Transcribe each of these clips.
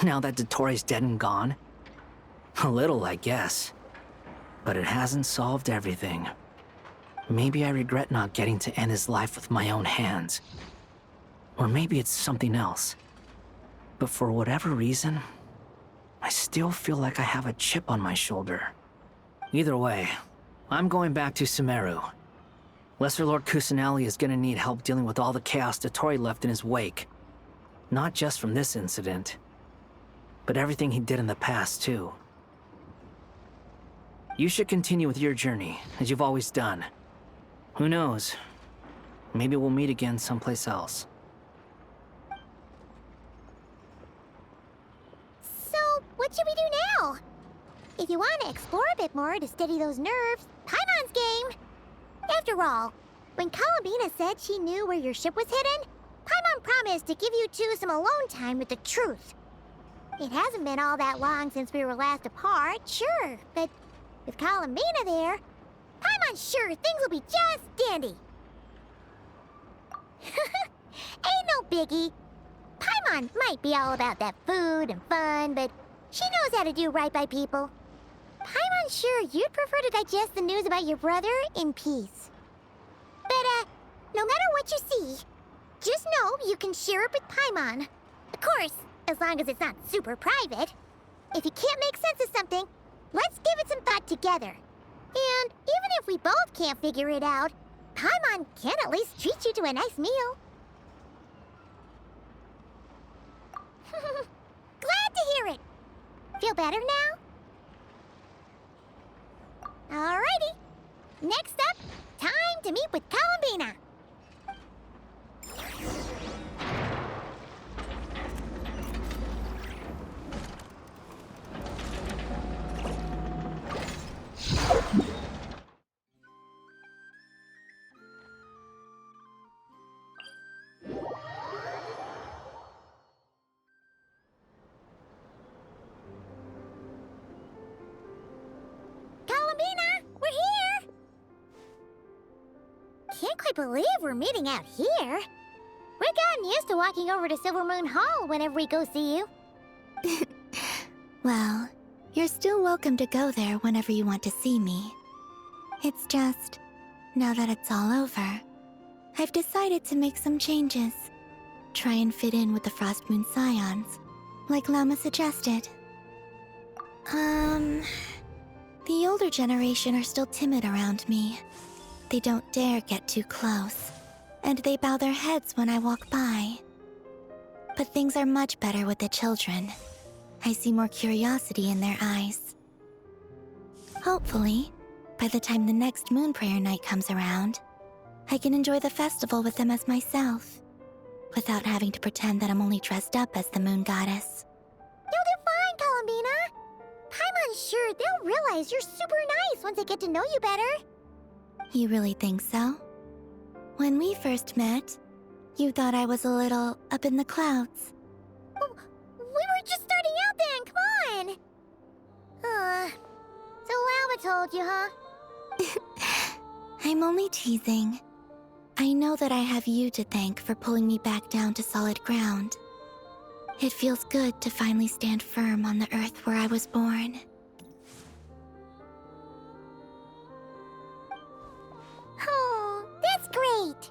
now that Dottoro's dead and gone? A little, I guess. But it hasn't solved everything. Maybe I regret not getting to end his life with my own hands. Or maybe it's something else. But for whatever reason, I still feel like I have a chip on my shoulder. Either way, I'm going back to Sumeru. Lesser Lord Kusanali is gonna need help dealing with all the chaos Dottori left in his wake. Not just from this incident, but everything he did in the past, too. You should continue with your journey, as you've always done. Who knows? Maybe we'll meet again someplace else. So, what should we do now? If you want to explore a bit more to steady those nerves, Paimon's game! After all, when Columbina said she knew where your ship was hidden, Paimon promised to give you two some alone time with the truth. It hasn't been all that long since we were last apart, sure, but with Columbina there, Paimon's sure things will be just dandy. Ain't no biggie. Paimon might be all about that food and fun, but she knows how to do right by people. Paimon's sure you'd prefer to digest the news about your brother in peace. But, no matter what you see, just know you can share it with Paimon. Of course, as long as it's not super private. If you can't make sense of something, let's give it some thought together. And even if we both can't figure it out, Paimon can at least treat you to a nice meal. Glad to hear it. Feel better now? Alrighty. Next up, time to meet with Columbina. Can't quite believe we're meeting out here. We've gotten used to walking over to Silver Moon Hall whenever we go see you. Well, you're still welcome to go there whenever you want to see me. It's just, now that it's all over, I've decided to make some changes. Try and fit in with the Frost Moon Scions, like Lama suggested. The older generation are still timid around me. They don't dare get too close, and they bow their heads when I walk by. But things are much better with the children. I see more curiosity in their eyes. Hopefully, by the time the next Moon Prayer night comes around, I can enjoy the festival with them as myself, without having to pretend that I'm only dressed up as the Moon Goddess. You'll do fine, Columbina. Paimon's sure they'll realize you're super nice once they get to know you better. You really think so? When we first met, you thought I was a little up in the clouds. Oh, we were just starting out then, come on! So Alma told you, huh? I'm only teasing. I know that I have you to thank for pulling me back down to solid ground. It feels good to finally stand firm on the earth where I was born. Oh, that's great!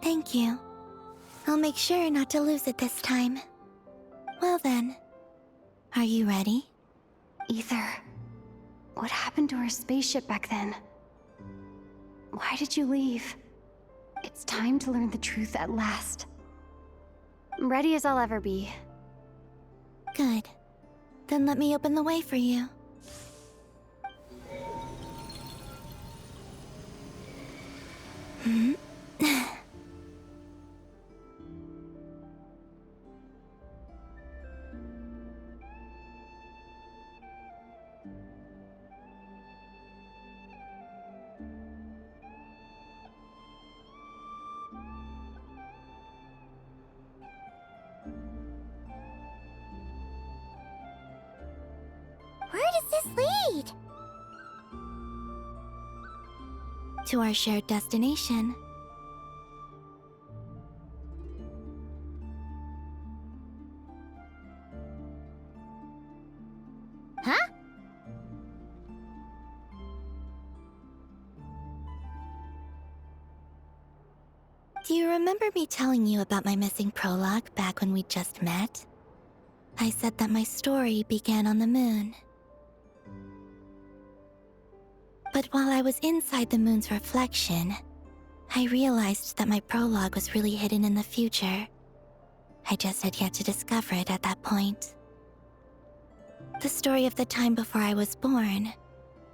Thank you. I'll make sure not to lose it this time. Well then, are you ready? Ether, what happened to our spaceship back then? Why did you leave? It's time to learn the truth at last. I'm ready as I'll ever be. Good. Then let me open the way for you. Where does this lead? To our shared destination. Do you remember me telling you about my missing prologue back when we just met? I said that my story began on the moon. But while I was inside the moon's reflection, I realized that my prologue was really hidden in the future. I just had yet to discover it at that point. The story of the time before I was born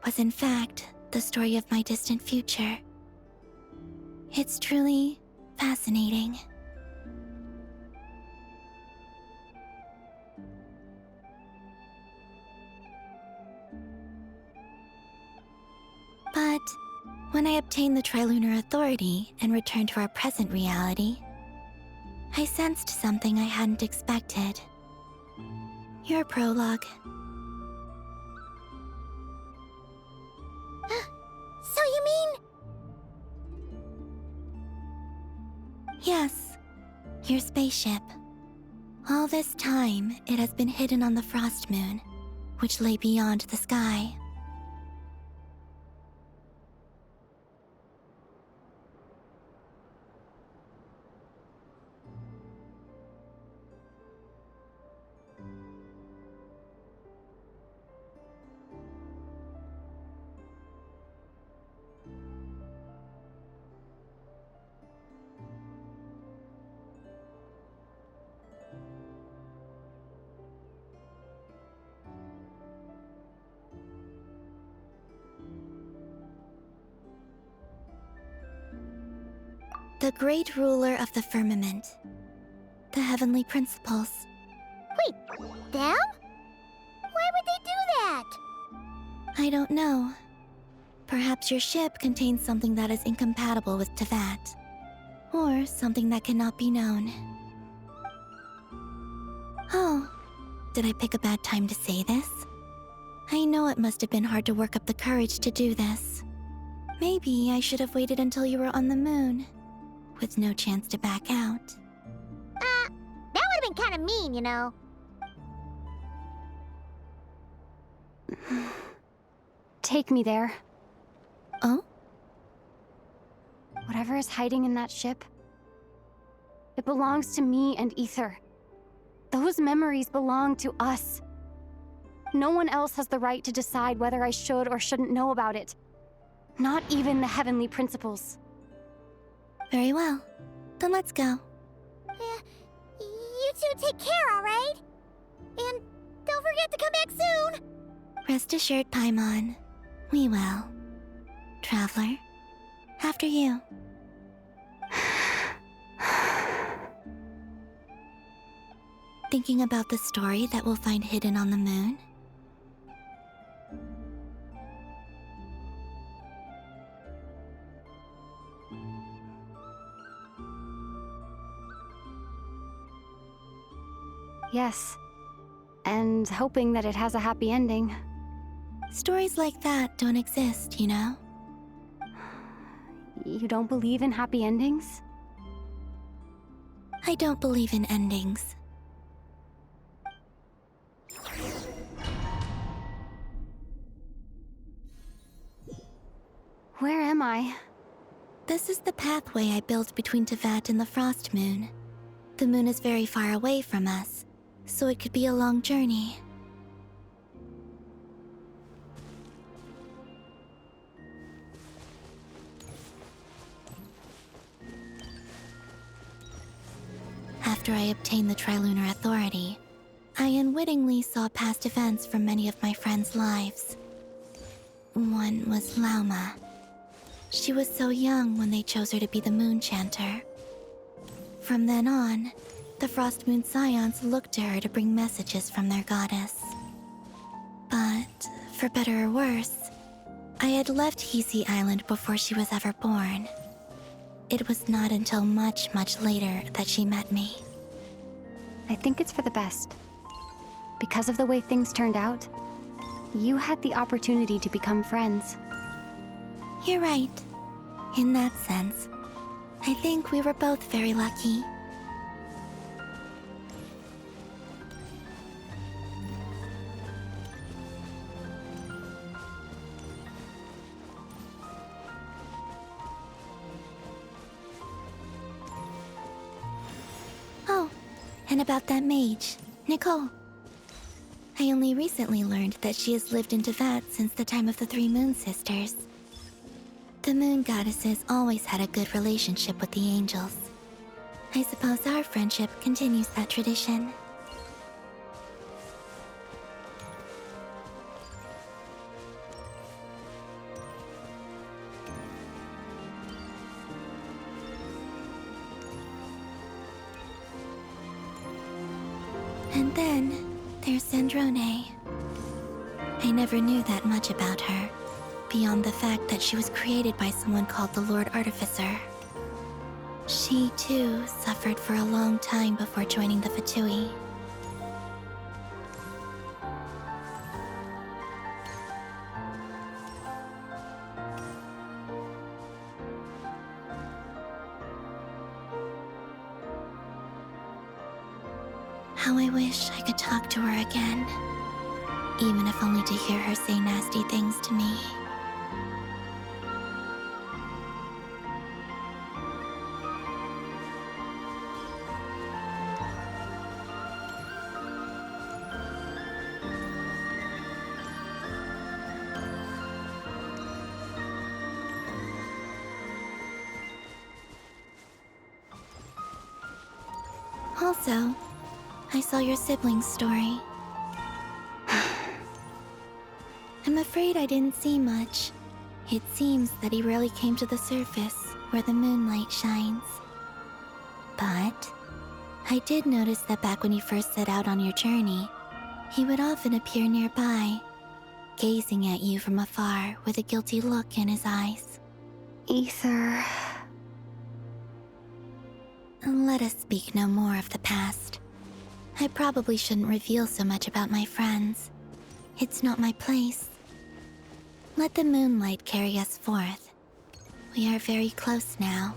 was in fact the story of my distant future. It's truly fascinating. But when I obtained the Trilunar Authority and returned to our present reality, I sensed something I hadn't expected. Your prologue. So you mean... Yes, your spaceship. All this time, it has been hidden on the Frost Moon, which lay beyond the sky. The great ruler of the firmament. The heavenly principles. Wait, them? Why would they do that? I don't know. Perhaps your ship contains something that is incompatible with Tevat. Or something that cannot be known. Oh, did I pick a bad time to say this? I know it must have been hard to work up the courage to do this. Maybe I should have waited until you were on the moon, with no chance to back out. That would have been kind of mean, you know. Take me there. Oh? Whatever is hiding in that ship, it belongs to me and Ether. Those memories belong to us. No one else has the right to decide whether I should or shouldn't know about it. Not even the heavenly principles. Very well. Then let's go. You two take care, alright? And don't forget to come back soon! Rest assured, Paimon. We will. Traveler, after you. Thinking about the story that we'll find hidden on the moon? Yes. And hoping that it has a happy ending. Stories like that don't exist, you know? You don't believe in happy endings? I don't believe in endings. Where am I? This is the pathway I built between Tevat and the Frost Moon. The moon is very far away from us, so it could be a long journey. After I obtained the Trilunar Authority, I unwittingly saw past events from many of my friends' lives. One was Lauma. She was so young when they chose her to be the Moon Chanter. From then on, the Frost Moon Scions looked to her to bring messages from their goddess. But, for better or worse, I had left Hisi Island before she was ever born. It was not until much, much later that she met me. I think it's for the best. Because of the way things turned out, you had the opportunity to become friends. You're right. In that sense, I think we were both very lucky. And about that mage, Nicole. I only recently learned that she has lived in Teyvat since the time of the Three Moon Sisters. The Moon Goddesses always had a good relationship with the angels. I suppose our friendship continues that tradition. And then, there's Sandrone. I never knew that much about her, beyond the fact that she was created by someone called the Lord Artificer. She, too, suffered for a long time before joining the Fatui. How I wish I could talk to her again, even if only to hear her say nasty things to me. Also, I saw your sibling's story. I'm afraid I didn't see much. It seems that he rarely came to the surface where the moonlight shines. But I did notice that back when you first set out on your journey, he would often appear nearby, gazing at you from afar with a guilty look in his eyes. Ether. Let us speak no more of the past. I probably shouldn't reveal so much about my friends. It's not my place. Let the moonlight carry us forth. We are very close now.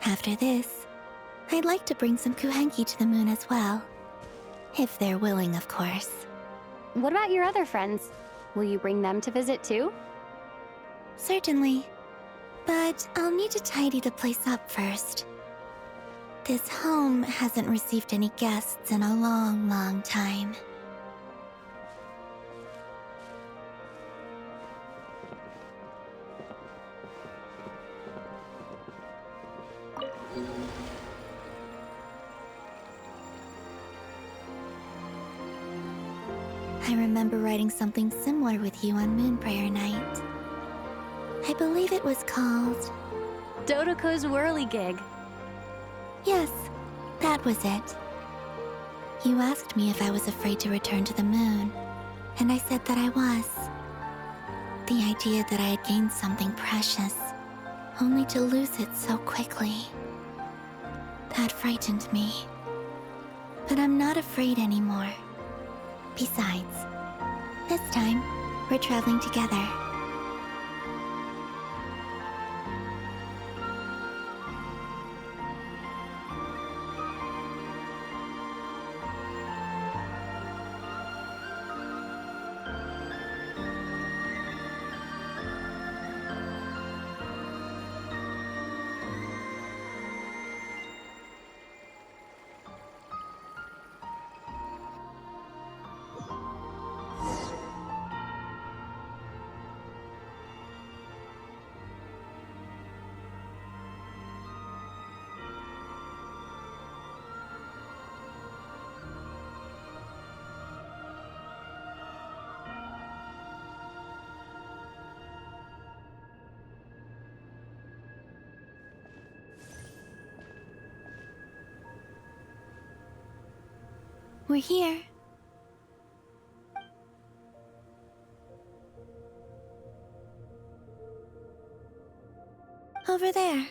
After this, I'd like to bring some kuhenki to the moon as well. If they're willing, of course. What about your other friends? Will you bring them to visit too? Certainly. But I'll need to tidy the place up first. This home hasn't received any guests in a long, long time. I remember writing something similar with you on Moon Prayer Night. I believe it was called... Dodoko's Whirligig. Yes, that was it. You asked me if I was afraid to return to the moon, and I said that I was. The idea that I had gained something precious, only to lose it so quickly. That frightened me. But I'm not afraid anymore. Besides, this time, we're traveling together. We're here. Over there.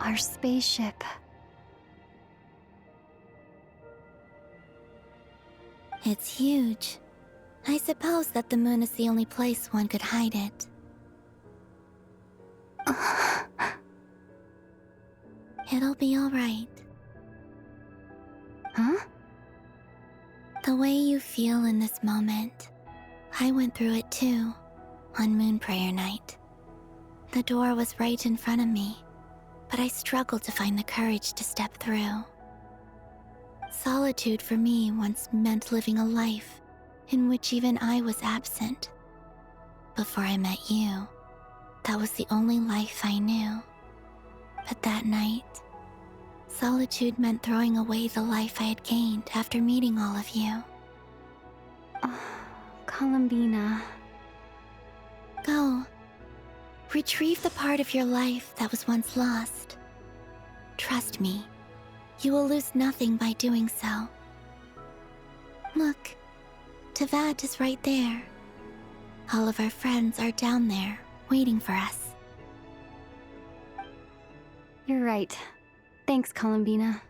Our spaceship. It's huge. I suppose that the moon is the only place one could hide it. It'll be all right. Huh? The way you feel in this moment, I went through it too, on Moon Prayer Night. The door was right in front of me, but I struggled to find the courage to step through. Solitude for me once meant living a life in which even I was absent. Before I met you, that was the only life I knew. But that night, solitude meant throwing away the life I had gained after meeting all of you. Oh, Columbina. Go. Retrieve the part of your life that was once lost. Trust me, you will lose nothing by doing so. Look, Teyvat is right there. All of our friends are down there, waiting for us. You're right. Thanks, Columbina.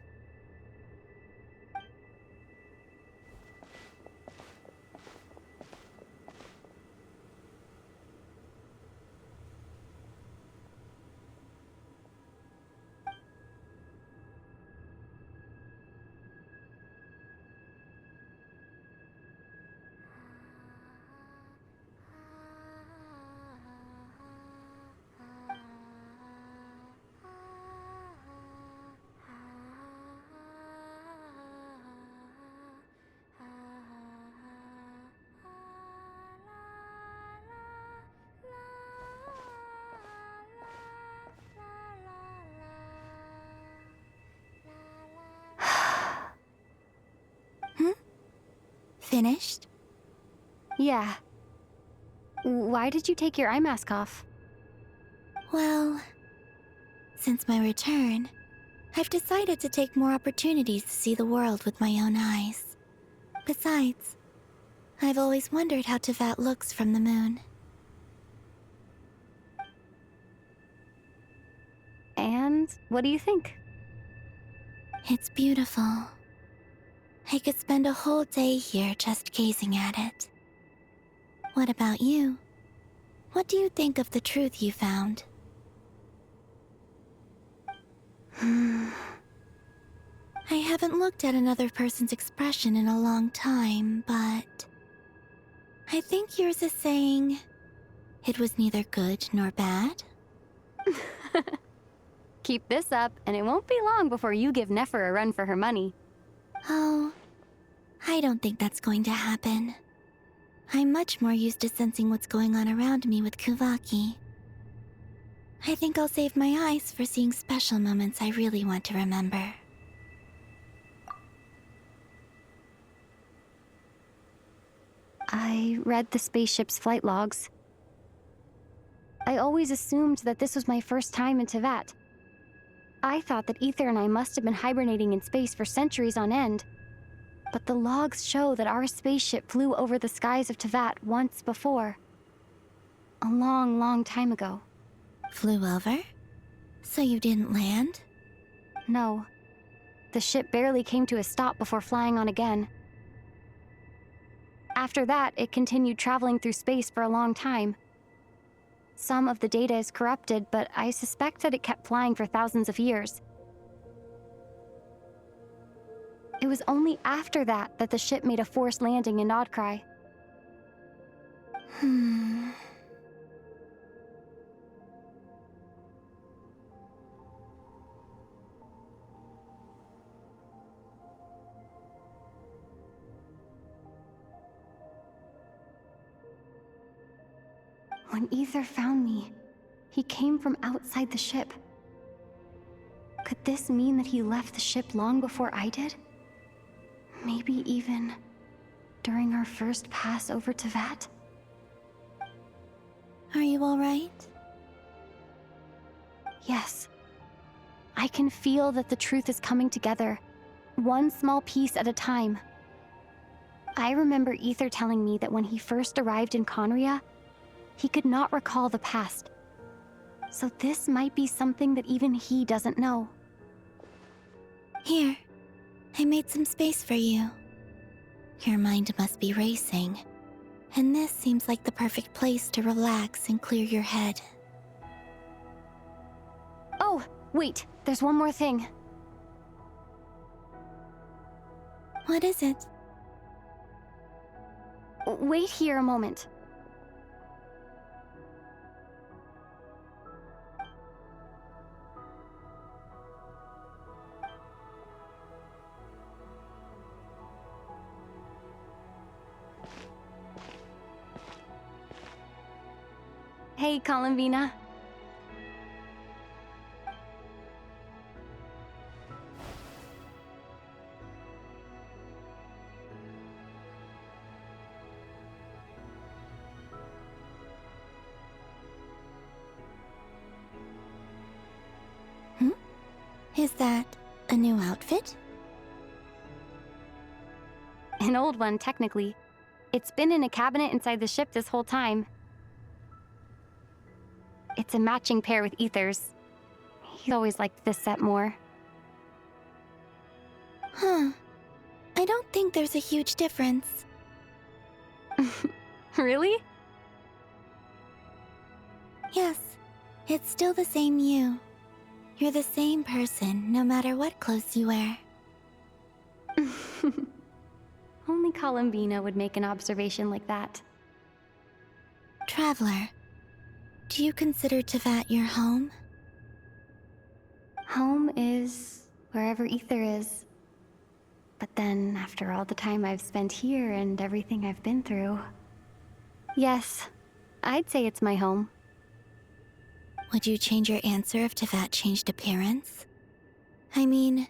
Finished? Yeah. Why did you take your eye mask off? Well, since my return, I've decided to take more opportunities to see the world with my own eyes. Besides, I've always wondered how Teyvat looks from the moon. And what do you think? It's beautiful. I could spend a whole day here just gazing at it. What about you? What do you think of the truth you found? I haven't looked at another person's expression in a long time, but I think yours is saying it was neither good nor bad. Keep this up, and it won't be long before you give Nefer a run for her money. Oh, I don't think that's going to happen. I'm much more used to sensing what's going on around me with Kuvaki. I think I'll save my eyes for seeing special moments I really want to remember. I read the spaceship's flight logs. I always assumed that this was my first time in Teyvat. I thought that Ether and I must have been hibernating in space for centuries on end. But the logs show that our spaceship flew over the skies of Teyvat once before. A long, long time ago. Flew over? So you didn't land? No. The ship barely came to a stop before flying on again. After that, it continued traveling through space for a long time. Some of the data is corrupted, but I suspect that it kept flying for thousands of years. It was only after that that the ship made a forced landing in Nodcry. When Ether found me, he came from outside the ship. Could this mean that he left the ship long before I did? Maybe even during our first pass over Teyvat? Are you all right? Yes. I can feel that the truth is coming together, one small piece at a time. I remember Ether telling me that when he first arrived in Conria, he could not recall the past. So this might be something that even he doesn't know. Here, I made some space for you. Your mind must be racing, and this seems like the perfect place to relax and clear your head. Oh, wait, there's one more thing. What is it? Wait here a moment. Hey, Columbina. Is that a new outfit? An old one, technically. It's been in a cabinet inside the ship this whole time. It's a matching pair with Ether's. He's always liked this set more. Huh. I don't think there's a huge difference. Really? Yes, it's still the same you. You're the same person, no matter what clothes you wear. Only Columbina would make an observation like that. Traveler, do you consider Tevat your home? Home is wherever Ether is. But then, after all the time I've spent here and everything I've been through... Yes, I'd say it's my home. Would you change your answer if Tevat changed appearance? I mean,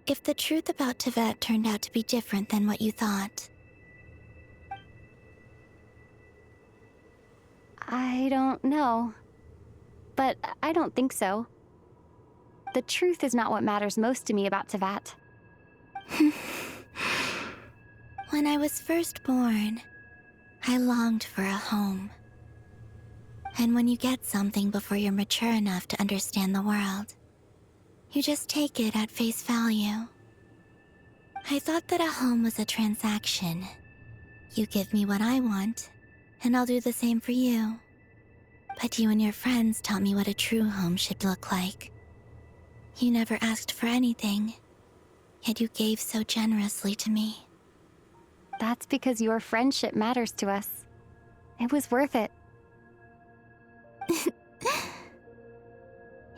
if the truth about Tevat turned out to be different than what you thought. I don't know. But I don't think so. The truth is not what matters most to me about Tevat. When I was first born, I longed for a home. And when you get something before you're mature enough to understand the world, you just take it at face value. I thought that a home was a transaction. You give me what I want, and I'll do the same for you. But you and your friends taught me what a true home should look like. You never asked for anything, yet you gave so generously to me. That's because your friendship matters to us. It was worth it.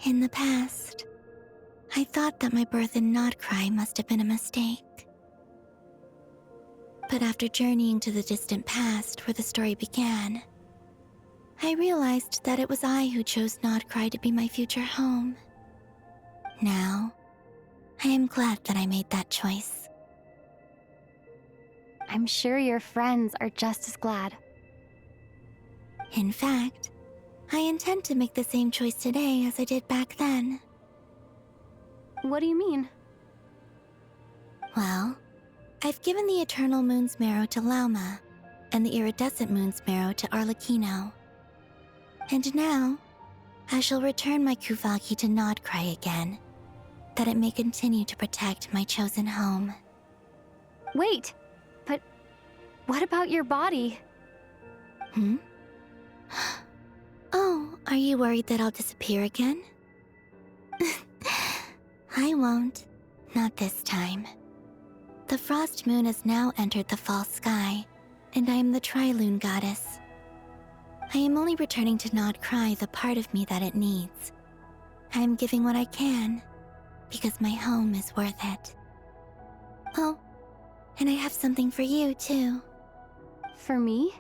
In the past, I thought that my birth in Nodcry must have been a mistake. But after journeying to the distant past where the story began, I realized that it was I who chose Nodcry to be my future home. Now, I am glad that I made that choice. I'm sure your friends are just as glad. In fact, I intend to make the same choice today as I did back then. What do you mean? Well, I've given the Eternal Moon's Marrow to Lauma, and the Iridescent Moon's Marrow to Arlecchino. And now, I shall return my Kuvagi to Nodcry again, that it may continue to protect my chosen home. Wait! But what about your body? Oh, are you worried that I'll disappear again? I won't. Not this time. The Frost Moon has now entered the fall sky, and I am the Trilune Goddess. I am only returning to Nodcry the part of me that it needs. I am giving what I can, because my home is worth it. Oh, and I have something for you, too. For me?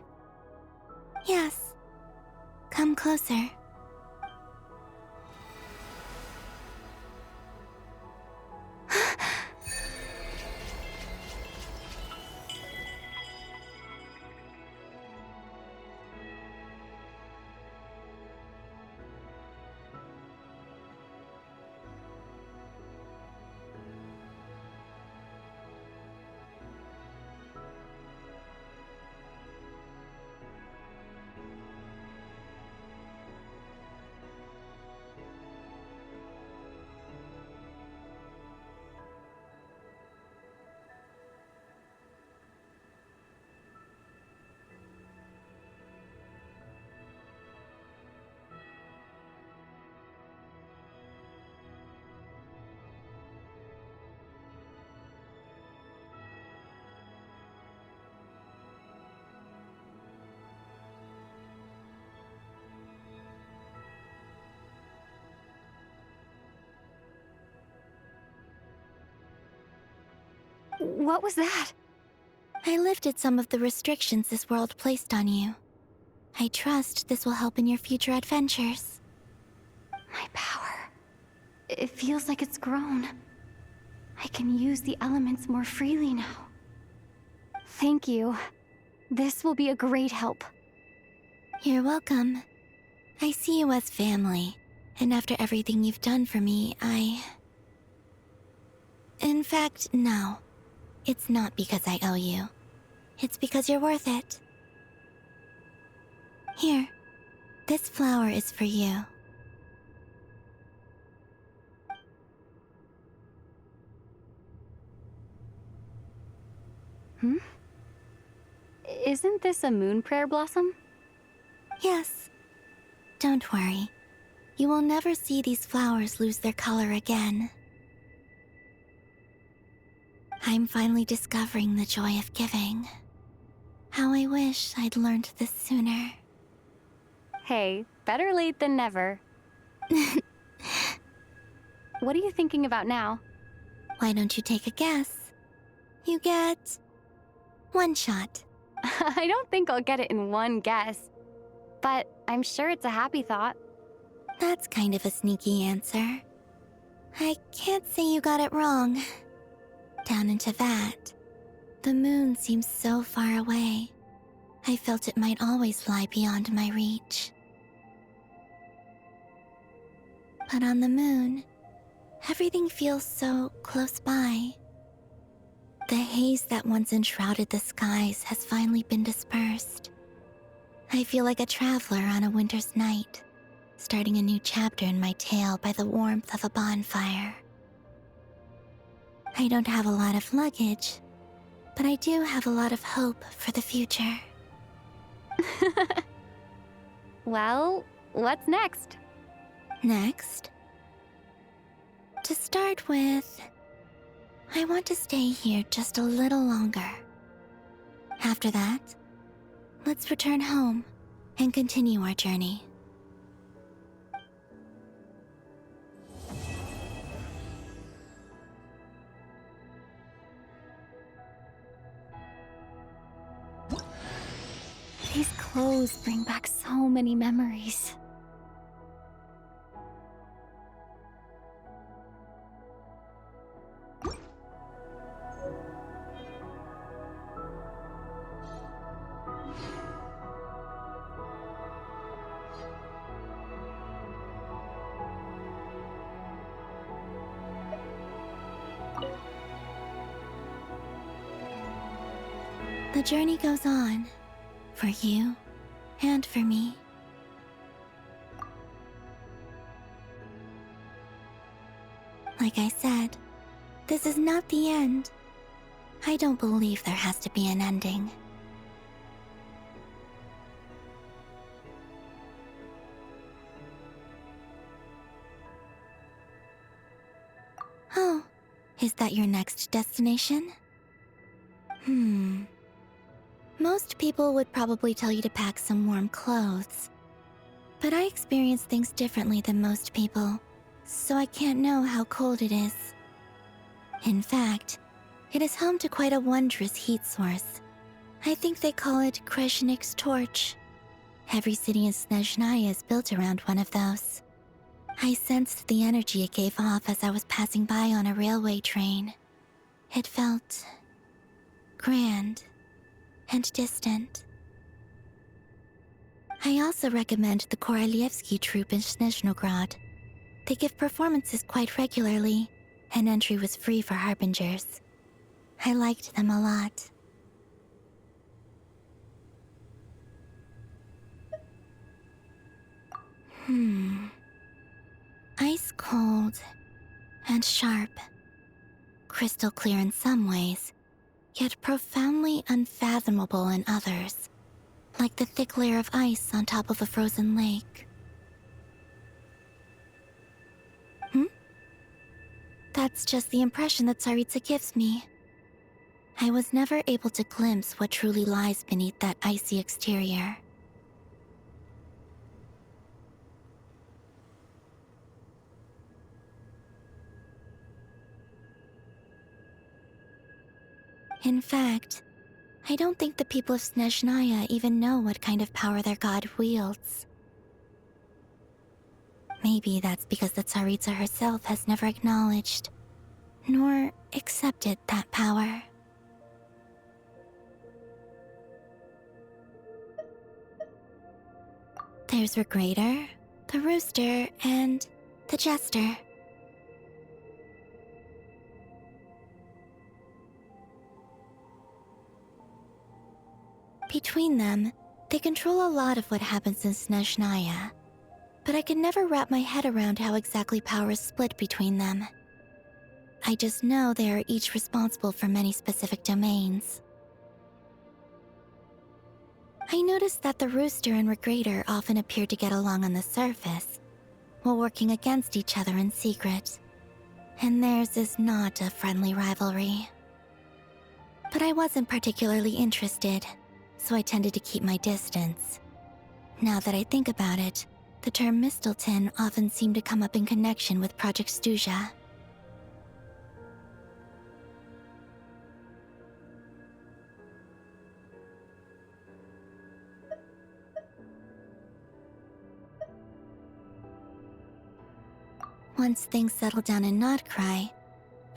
Yes. Come closer. What was that? I lifted some of the restrictions this world placed on you. I trust this will help in your future adventures. My power. It feels like it's grown. I can use the elements more freely now. Thank you. This will be a great help. You're welcome. I see you as family, and after everything you've done for me, In fact, no. It's not because I owe you. It's because you're worth it. Here, this flower is for you. Isn't this a moon prayer blossom? Yes. Don't worry. You will never see these flowers lose their color again. I'm finally discovering the joy of giving. How I wish I'd learned this sooner. Hey, better late than never. What are you thinking about now? Why don't you take a guess? You get 1 shot. I don't think I'll get it in one guess. But I'm sure it's a happy thought. That's kind of a sneaky answer. I can't say you got it wrong. Down into that, the moon seems so far away. I felt it might always lie beyond my reach. But on the moon, everything feels so close by. The haze that once enshrouded the skies has finally been dispersed. I feel like a traveler on a winter's night, starting a new chapter in my tale by the warmth of a bonfire. I don't have a lot of luggage, but I do have a lot of hope for the future. Well, what's next? Next, to start with, I want to stay here just a little longer. After that, let's return home and continue our journey. These clothes bring back so many memories. The journey goes on, for you and for me. Like I said, this is not the end. I don't believe there has to be an ending. Oh, is that your next destination? Most people would probably tell you to pack some warm clothes. But I experience things differently than most people, so I can't know how cold it is. In fact, it is home to quite a wondrous heat source. I think they call it Kreshnik's torch. Every city in Snezhnaya is built around one of those. I sensed the energy it gave off as I was passing by on a railway train. It felt grand and distant. I also recommend the Korolievsky troupe in Snezhnograd. They give performances quite regularly, and entry was free for harbingers. I liked them a lot. Ice cold and sharp. Crystal clear in some ways, yet profoundly unfathomable in others, like the thick layer of ice on top of a frozen lake. That's just the impression that Tsaritsa gives me. I was never able to glimpse what truly lies beneath that icy exterior. In fact, I don't think the people of Snezhnaya even know what kind of power their god wields. Maybe that's because the Tsaritsa herself has never acknowledged, nor accepted that power. There's Regrator, the Rooster, and the Jester. Between them, they control a lot of what happens in Snezhnaya, but I could never wrap my head around how exactly power is split between them. I just know they are each responsible for many specific domains. I noticed that the Rooster and Regrator often appear to get along on the surface, while working against each other in secret, and theirs is not a friendly rivalry. But I wasn't particularly interested, so I tended to keep my distance. Now that I think about it, the term Mistelton often seemed to come up in connection with Project Stuja. Once things settle down in Notcry,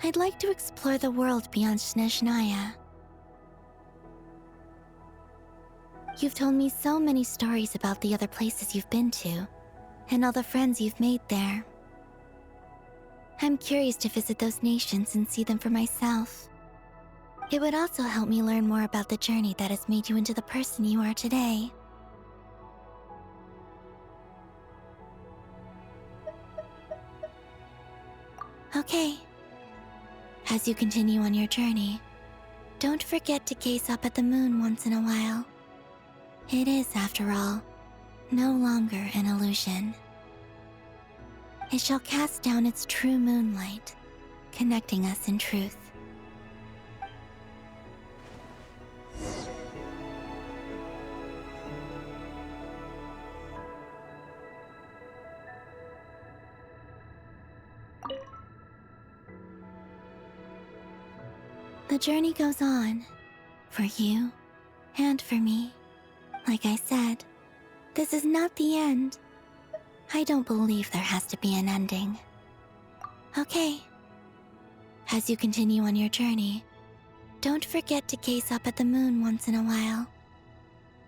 I'd like to explore the world beyond Snezhnaya. You've told me so many stories about the other places you've been to, and all the friends you've made there. I'm curious to visit those nations and see them for myself. It would also help me learn more about the journey that has made you into the person you are today. Okay. As you continue on your journey, don't forget to gaze up at the moon once in a while. It is, after all, no longer an illusion. It shall cast down its true moonlight, connecting us in truth. The journey goes on, for you and for me. Like I said, this is not the end. I don't believe there has to be an ending. Okay. As you continue on your journey, don't forget to gaze up at the moon once in a while.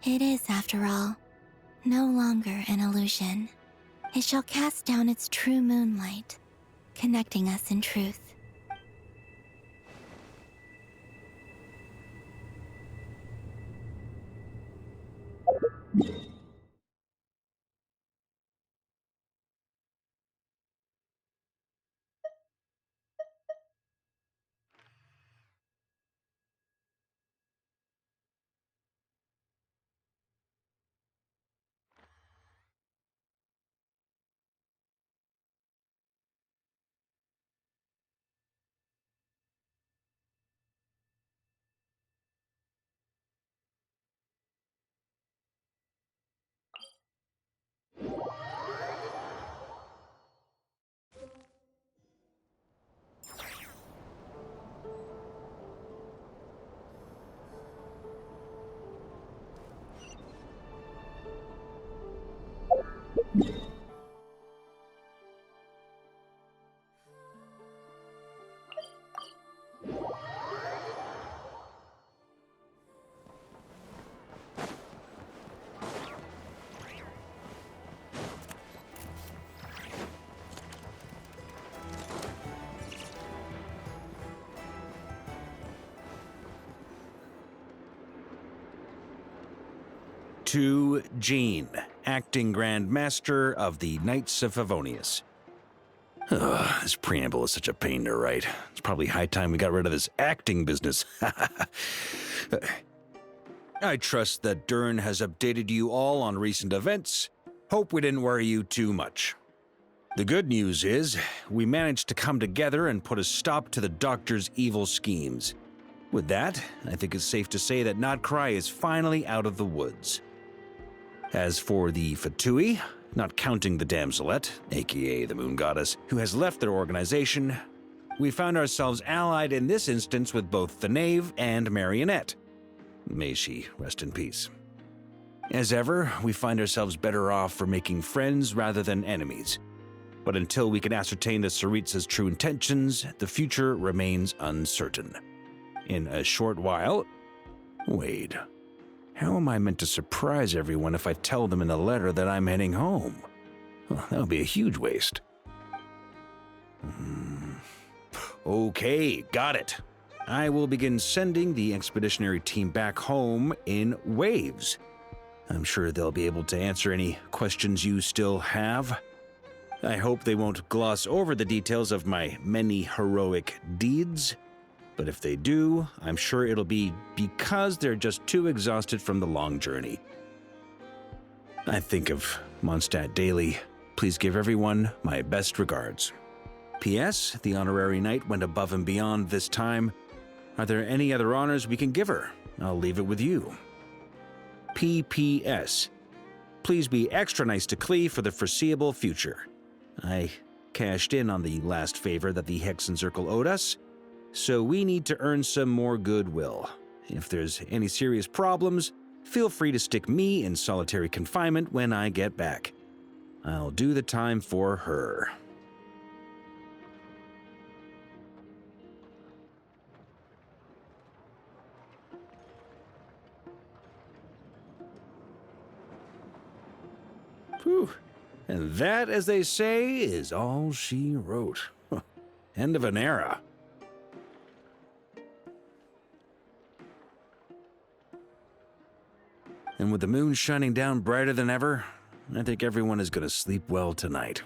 It is, after all, no longer an illusion. It shall cast down its true moonlight, connecting us in truth. To Jean, acting Grand Master of the Knights of Favonius. Ugh, this preamble is such a pain to write. It's probably high time we got rid of this acting business. I trust that Dern has updated you all on recent events. Hope we didn't worry you too much. The good news is, we managed to come together and put a stop to the Doctor's evil schemes. With that, I think it's safe to say that Notcry is finally out of the woods. As for the Fatui, not counting the Damselette, aka the Moon Goddess, who has left their organization, we found ourselves allied in this instance with both the Knave and Marionette. May she rest in peace. As ever, we find ourselves better off for making friends rather than enemies. But until we can ascertain the Tsaritsa's true intentions, the future remains uncertain. In a short while... Wait. How am I meant to surprise everyone if I tell them in a letter that I'm heading home? Well, that would be a huge waste. Okay, got it. I will begin sending the expeditionary team back home in waves. I'm sure they'll be able to answer any questions you still have. I hope they won't gloss over the details of my many heroic deeds. But if they do, I'm sure it'll be because they're just too exhausted from the long journey. I think of Mondstadt daily. Please give everyone my best regards. P.S. The honorary knight went above and beyond this time. Are there any other honors we can give her? I'll leave it with you. P.P.S. Please be extra nice to Klee for the foreseeable future. I cashed in on the last favor that the Hexen Circle owed us, so we need to earn some more goodwill. If there's any serious problems, feel free to stick me in solitary confinement when I get back. I'll do the time for her. Whew. And that, as they say, is all she wrote. End of an era. And with the moon shining down brighter than ever, I think everyone is going to sleep well tonight.